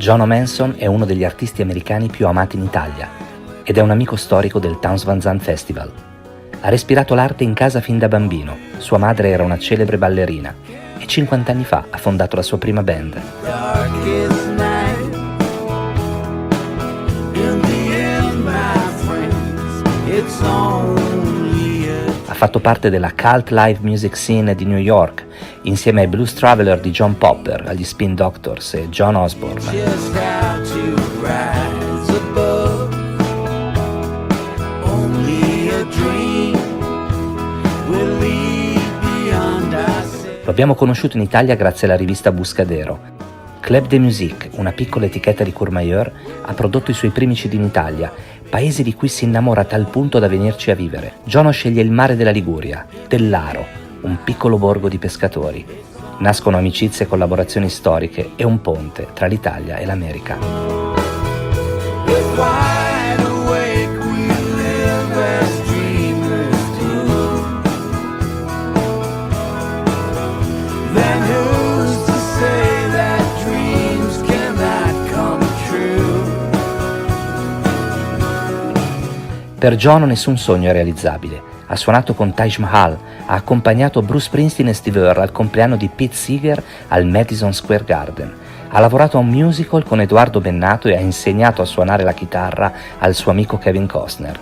JONO Manson è uno degli artisti americani più amati in Italia ed è un amico storico del Townes Van Zandt Festival. Ha respirato l'arte in casa fin da bambino, sua madre era una celebre ballerina e 50 anni fa ha fondato la sua prima band. Ha fatto parte della cult live music scene di New York, insieme ai Blues Traveler di John Popper, agli Spin Doctors e John Osborne. Lo abbiamo conosciuto in Italia grazie alla rivista Buscadero. Club de Musique, una piccola etichetta di Courmayeur, ha prodotto i suoi primi CD in Italia, paese di cui si innamora a tal punto da venirci a vivere. JONO sceglie il mare della Liguria, Tellaro, un piccolo borgo di pescatori. Nascono amicizie e collaborazioni storiche e un ponte tra l'Italia e l'America. Per JONO nessun sogno è realizzabile. Ha suonato con Taj Mahal, ha accompagnato Bruce Springsteen e Steve Earle al compleanno di Pete Seeger al Madison Square Garden. Ha lavorato a un musical con Edoardo Bennato e ha insegnato a suonare la chitarra al suo amico Kevin Costner.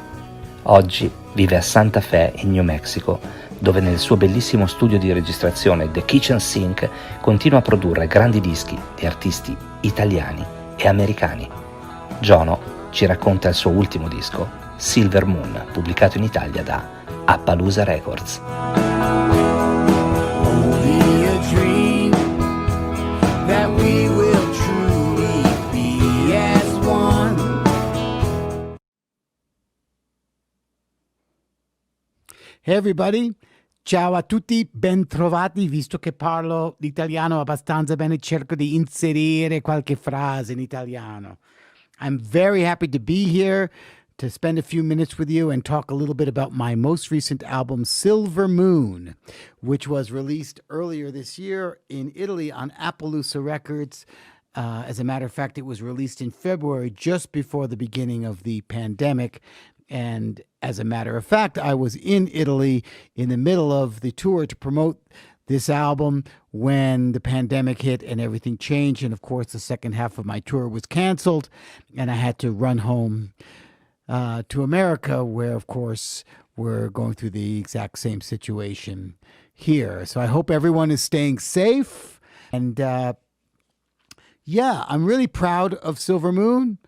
Oggi vive a Santa Fe, in New Mexico, dove nel suo bellissimo studio di registrazione The Kitchen Sink continua a produrre grandi dischi di artisti italiani e americani. JONO ci racconta il suo ultimo disco, Silver Moon, pubblicato in Italia da Appaloosa Records. Hey everybody, ciao a tutti, ben trovati, visto che parlo l'italiano abbastanza bene, cerco di inserire qualche frase in italiano. I'm very happy to be here to spend a few minutes with you and talk a little bit about my most recent album, Silver Moon, which was released earlier this year in Italy on Appaloosa Records. As a matter of fact, it was released in February, just before the beginning of the pandemic. And as a matter of fact, I was in Italy in the middle of the tour to promote this album when the pandemic hit and everything changed. And of course, the second half of my tour was canceled and I had to run home to America, where, of course, we're going through the exact same situation here. So I hope everyone is staying safe. And yeah, I'm really proud of Silver Moon.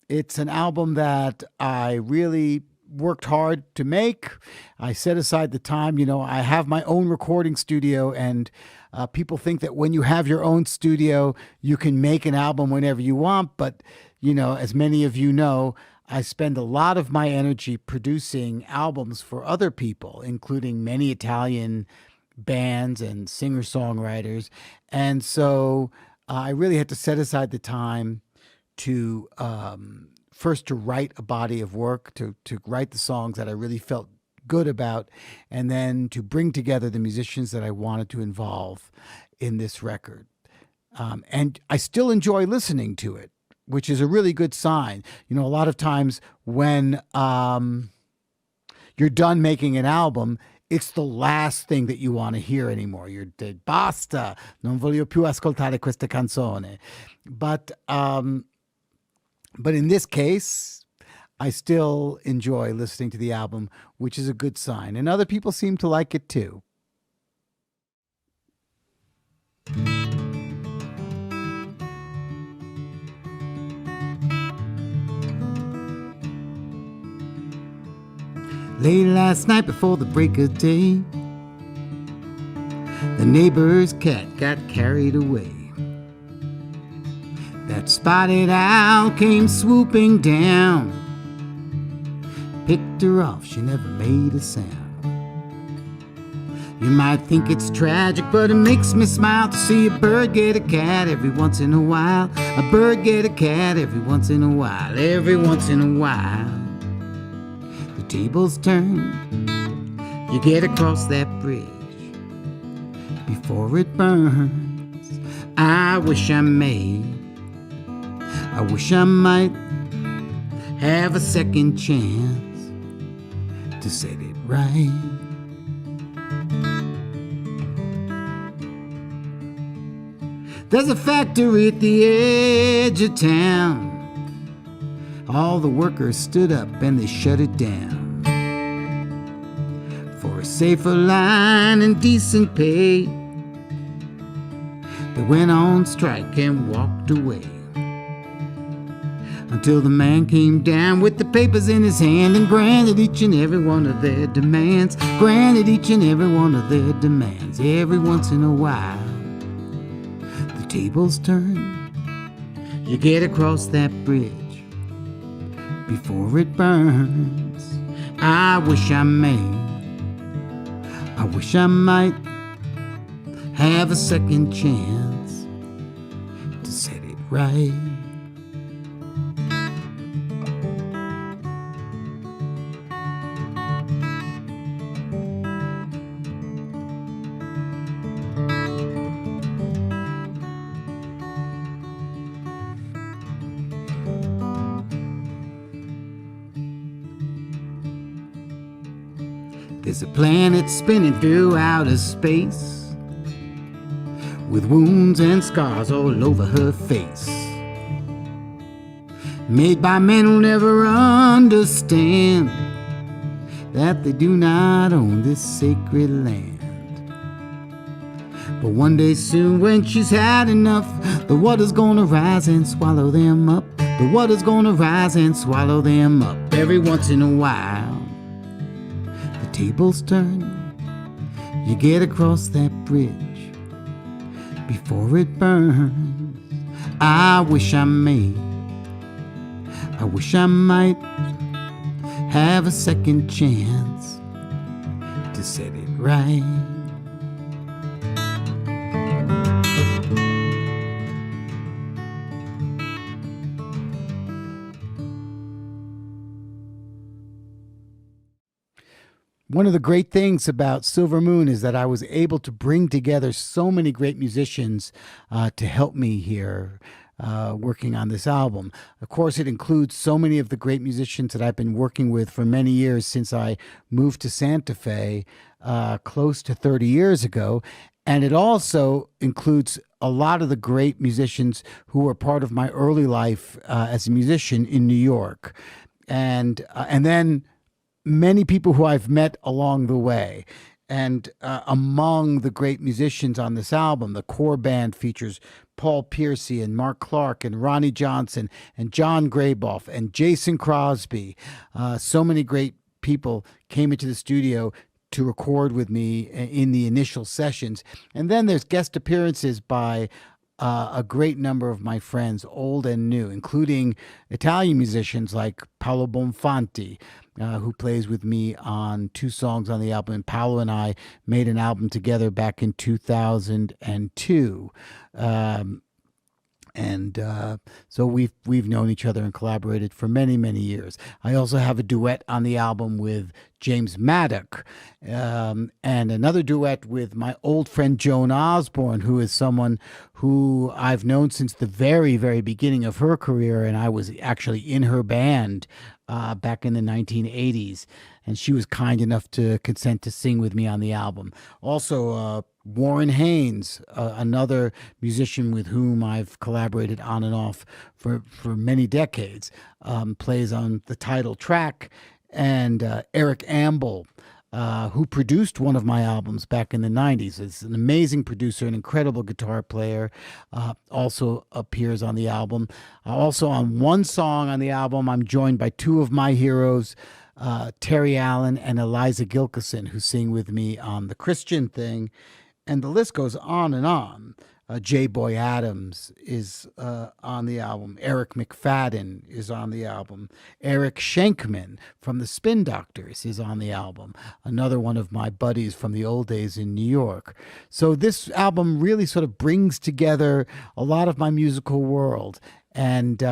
It's an album that I really worked hard to make. I set aside the time. You know, I have my own recording studio, and people think that when you have your own studio, you can make an album whenever you want. But, you know, as many of you know, I spend a lot of my energy producing albums for other people, including many Italian bands and singer-songwriters. And so I really had to set aside the time to first to write a body of work, to write the songs that I really felt good about, and then to bring together the musicians that I wanted to involve in this record. And I still enjoy listening to it, which is a really good sign. You know, a lot of times when you're done making an album, it's the last thing that you want to hear anymore. You're dead. Basta, non voglio più ascoltare questa canzone. But in this case, I still enjoy listening to the album, which is a good sign. And other people seem to like it too. Late last night before the break of day, the neighbor's cat got carried away. That spotted owl came swooping down, picked her off, she never made a sound. You might think it's tragic, but it makes me smile to see a bird get a cat every once in a while. A bird get a cat every once in a while, every once in a while. The tables turn, you get across that bridge before it burns. I wish I may I wish I might have a second chance to set it right. There's a factory at the edge of town. All the workers stood up and they shut it down. For a safer line and decent pay, they went on strike and walked away. Until the man came down with the papers in his hand and granted each and every one of their demands. Granted each and every one of their demands. Every once in a while, the tables turn. You get across that bridge before it burns. I wish I may, I wish I might have a second chance to set it right. There's a planet spinning through outer space with wounds and scars all over her face, made by men who'll never understand that they do not own this sacred land. But one day soon when she's had enough, the water's gonna rise and swallow them up. The water's gonna rise and swallow them up. Every once in a while, tables turn. You get across that bridge before it burns. I wish I may, I wish I might have a second chance to set it right. One of the great things about Silver Moon is that I was able to bring together so many great musicians to help me here working on this album. Of course, it includes so many of the great musicians that I've been working with for many years since I moved to Santa Fe close to 30 years ago. And it also includes a lot of the great musicians who were part of my early life as a musician in New York. And then many people who I've met along the way. And among the great musicians on this album, the core band features Paul Piercy and Mark Clark and Ronnie Johnson and John Grayboff and Jason Crosby. So many great people came into the studio to record with me in the initial sessions. And then there's guest appearances by a great number of my friends, old and new, including Italian musicians like Paolo Bonfanti, who plays with me on 2 songs on the album. And Paolo and I made an album together back in 2002. So we've known each other and collaborated for many, many years. I also have a duet on the album with James Maddock, and another duet with my old friend Joan Osborne, who is someone who I've known since the very, very beginning of her career, and I was actually in her band back in the 1980s, and she was kind enough to consent to sing with me on the album. Also, Warren Haynes, another musician with whom I've collaborated on and off for many decades, plays on the title track, and Eric Amble, who produced one of my albums back in the 90s. Is an amazing producer, an incredible guitar player, also appears on the album. Also on one song on the album, I'm joined by 2 of my heroes, Terry Allen and Eliza Gilkison, who sing with me on The Christian Thing. And the list goes on and on. J. Boy Adams is on the album. Eric McFadden is on the album. Eric Schenkman from the Spin Doctors is on the album. Another one of my buddies from the old days in New York. So this album really sort of brings together a lot of my musical world. And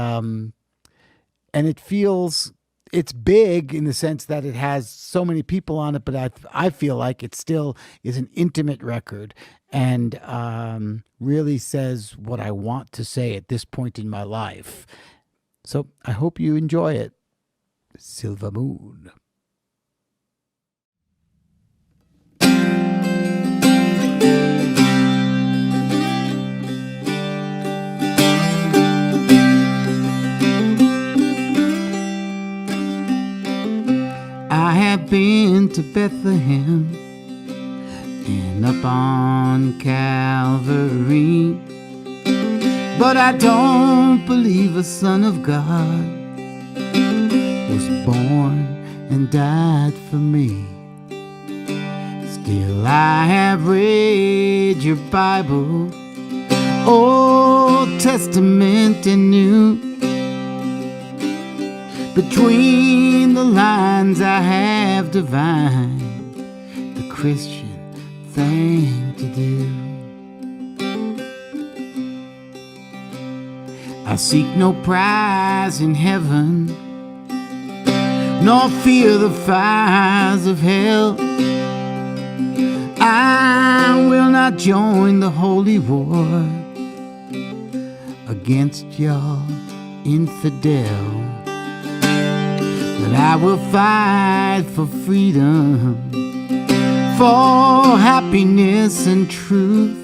it feels... It's big in the sense that it has so many people on it, but I feel like it still is an intimate record and really says what I want to say at this point in my life. So I hope you enjoy it. Silver Moon. I have been to Bethlehem and up on Calvary, but I don't believe a Son of God was born and died for me. Still I have read your Bible, Old Testament and New. Between the lines I have divined the Christian thing to do. I seek no prize in heaven, nor fear the fires of hell. I will not join the holy war against your infidel. But I will fight for freedom, for happiness and truth.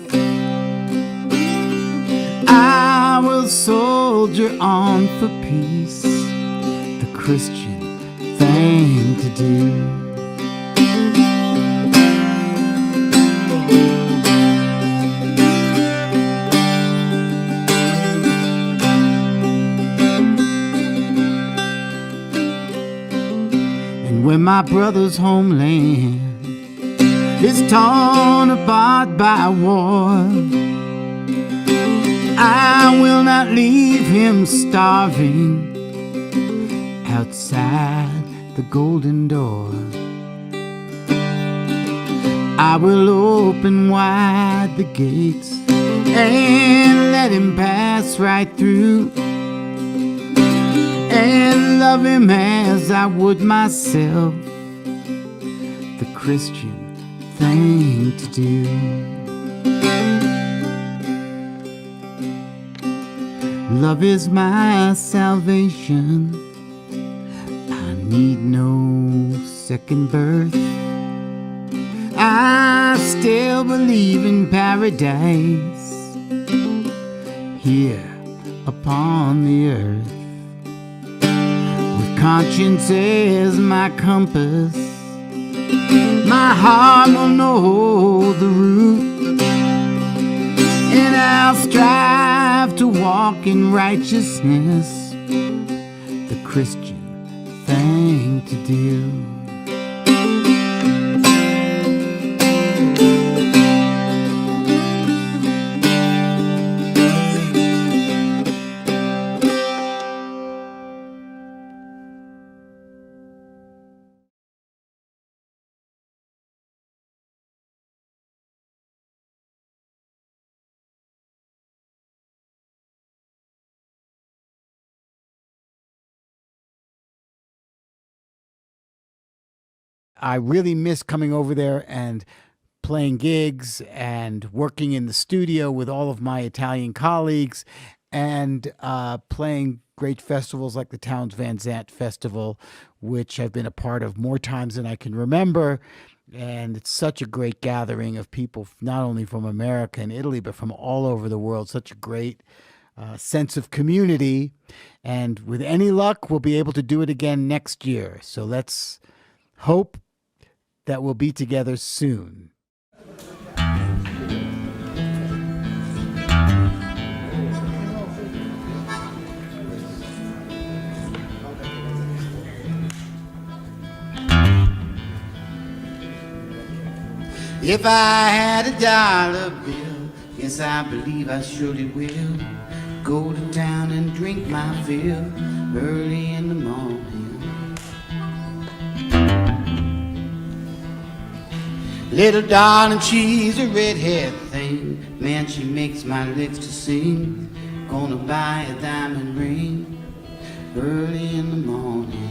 I will soldier on for peace, the Christian thing to do. When my brother's homeland is torn apart by war, I will not leave him starving outside the golden door. I will open wide the gates and let him pass right through, and love him as I would myself, the Christian thing to do. Love is my salvation. I need no second birth. I still believe in paradise here upon the earth. Conscience is my compass, my heart will know the route, and I'll strive to walk in righteousness, the Christian thing to do. I really miss coming over there and playing gigs and working in the studio with all of my Italian colleagues and playing great festivals like the Townes Van Zandt Festival, which I've been a part of more times than I can remember. And it's such a great gathering of people, not only from America and Italy, but from all over the world. Such a great sense of community. And with any luck, we'll be able to do it again next year. So let's hope that we'll be together soon. If I had a dollar bill, yes, I believe I surely will go to town and drink my fill early in the morning. Little darling, she's a redhead thing. Man, she makes my lips to sing. Gonna buy a diamond ring early in the morning.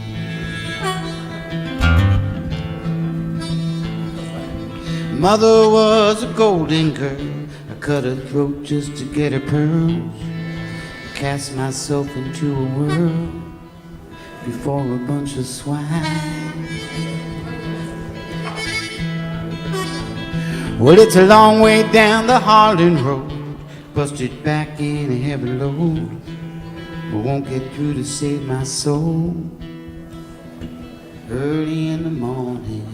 Mother was a golden girl. I cut her throat just to get her pearls. cast myself into a world before a bunch of swine. Well, it's a long way down the Harlan Road, busted back in a heavy load, but won't get through to save my soul early in the morning.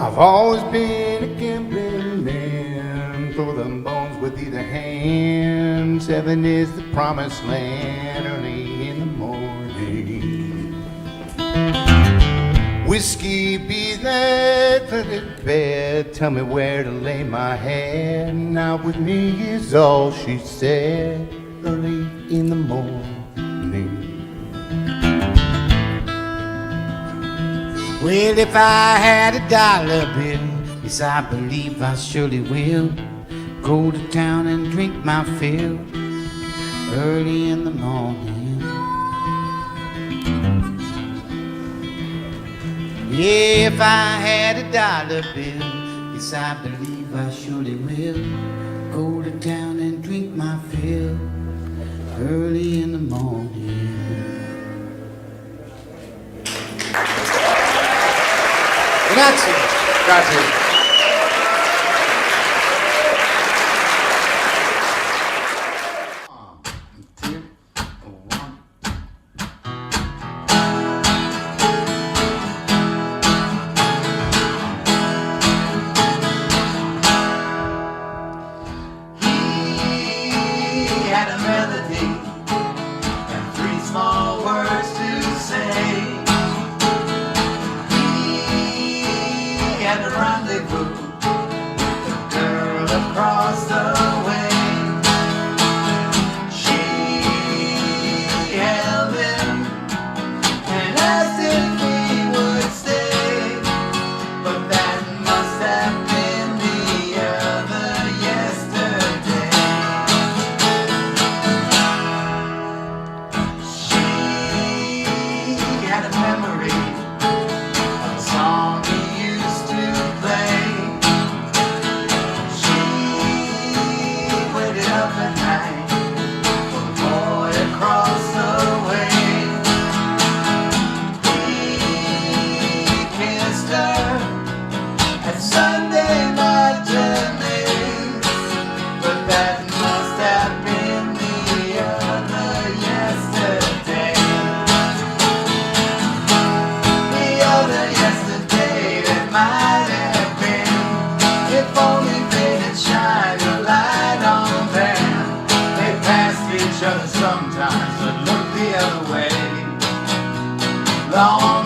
I've always been a gambling man, throw them bones with either hand. 7 is the promised land early in the morning. Whiskey be that for the bed, tell me where to lay my head. Now with me is all she said early in the morning. Well, if I had a dollar bill, yes, I believe I surely will go to town and drink my fill early in the morning. Yeah, if I had a dollar bill, yes, I believe I surely will go to town and drink my fill early in the morning. Grazie. Grazie. He had a melody and 3 small words to say. At a rendezvous with a girl across the way. She held him and asked if he would stay, but that must have been the other yesterday. She had a memory of a song he used to play. She waited up at night for the boy across the way. He kissed her at Sunday matinees, but that must have been the other yesterday. The other yesterday that might have been, if only they had shined a light on them. They passed each other sometimes, but looked the other way. Long